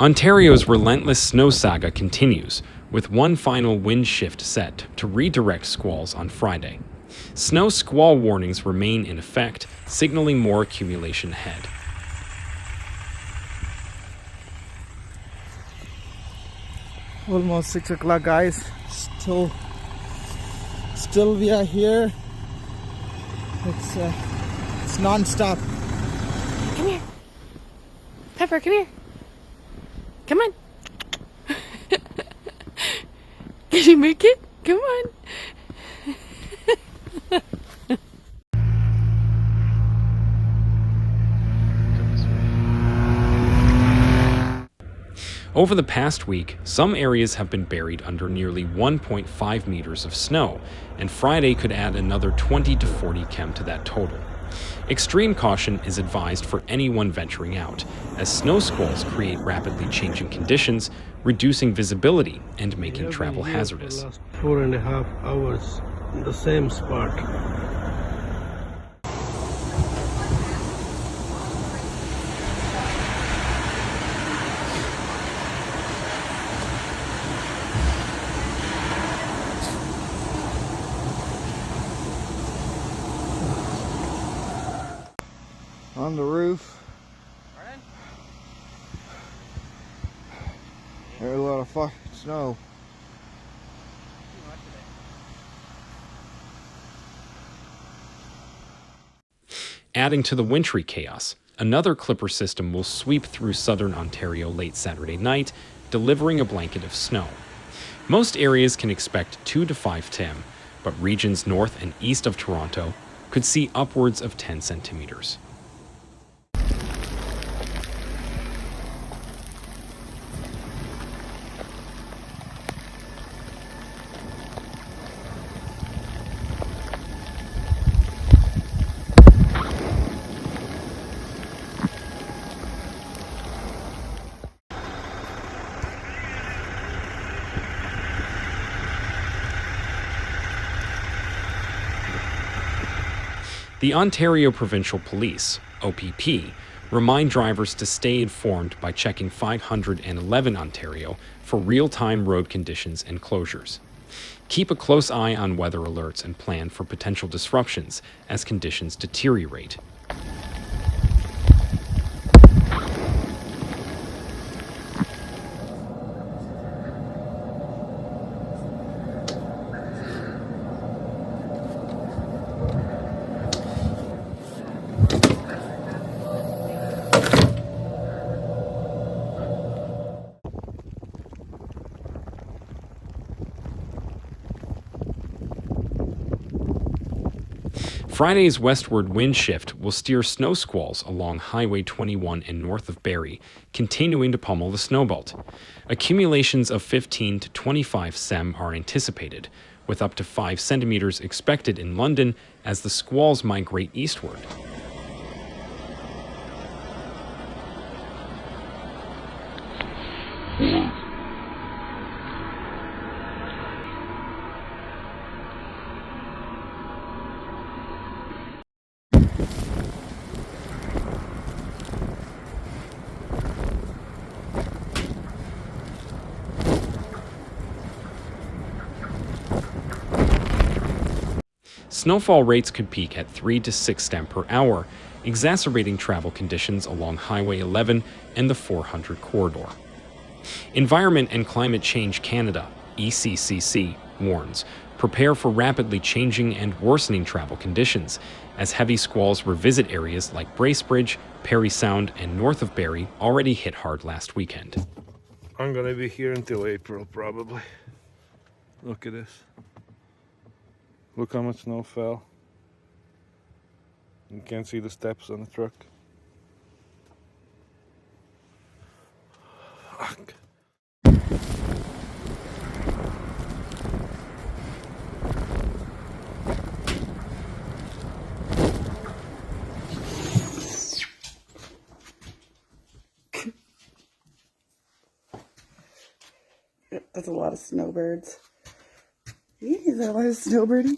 Ontario's relentless snow saga continues, with one final wind shift set to redirect squalls on Friday. Snow squall warnings remain in effect, signaling more accumulation ahead. Almost 6 o'clock, guys. Still we are here. It's non-stop. Come here, Pepper. Come here. Come on. Can you make it? Come on. Over the past week, some areas have been buried under nearly 1.5 meters of snow, and Friday could add another 20 to 40 km to that total. Extreme caution is advised for anyone venturing out, as snow squalls create rapidly changing conditions, reducing visibility and making travel hazardous. For the last 4.5 hours in the same spot. On the roof. There's a lot of fucking snow. Adding to the wintry chaos, another clipper system will sweep through southern Ontario late Saturday night, delivering a blanket of snow. Most areas can expect 2 to 5 TM, but regions north and east of Toronto could see upwards of 10 centimeters. The Ontario Provincial Police, OPP, remind drivers to stay informed by checking 511 Ontario for real-time road conditions and closures. Keep a close eye on weather alerts and plan for potential disruptions as conditions deteriorate. Friday's westward wind shift will steer snow squalls along Highway 21 and north of Barrie, continuing to pummel the snowbelt. Accumulations of 15 to 25 cm are anticipated, with up to 5 centimeters expected in London as the squalls migrate eastward. Snowfall rates could peak at 3 to 6 stem per hour, exacerbating travel conditions along Highway 11 and the 400 corridor. Environment and Climate Change Canada, ECCC, warns, prepare for rapidly changing and worsening travel conditions as heavy squalls revisit areas like Bracebridge, Parry Sound, and north of Barrie already hit hard last weekend. I'm gonna be here until April probably. Look at this. Look how much snow fell. You can't see the steps on the truck. Fuck. That's a lot of snowbirds. Is that a lot of snowbirdie?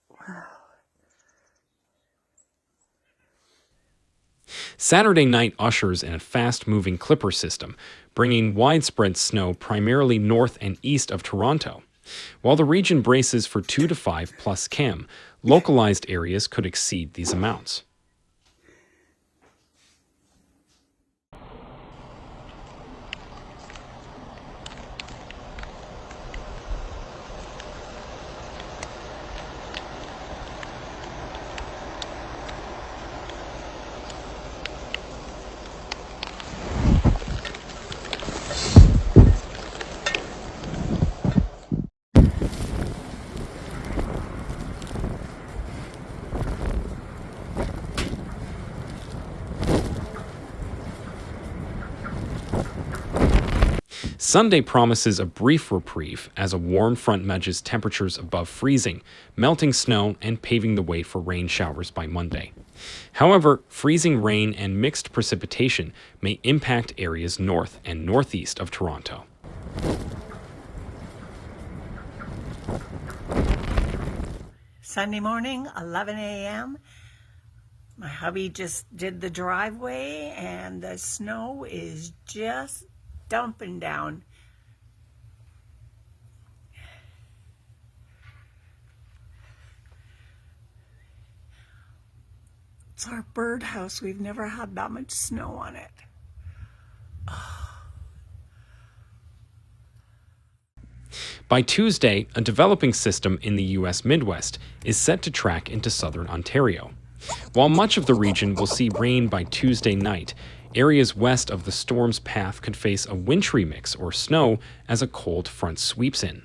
Wow. Saturday night ushers in a fast-moving clipper system, bringing widespread snow primarily north and east of Toronto. While the region braces for 2 to 5 plus chem, localized areas could exceed these amounts. Sunday promises a brief reprieve as a warm front nudges temperatures above freezing, melting snow and paving the way for rain showers by Monday. However, freezing rain and mixed precipitation may impact areas north and northeast of Toronto. Sunday morning, 11 a.m. My hubby just did the driveway and the snow is just dumping down. It's our birdhouse. We've never had that much snow on it. By Tuesday, a developing system in the U.S. Midwest is set to track into southern Ontario. While much of the region will see rain by Tuesday night, areas west of the storm's path could face a wintry mix or snow as a cold front sweeps in.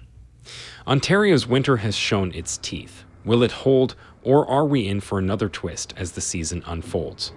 Ontario's winter has shown its teeth. Will it hold, or are we in for another twist as the season unfolds?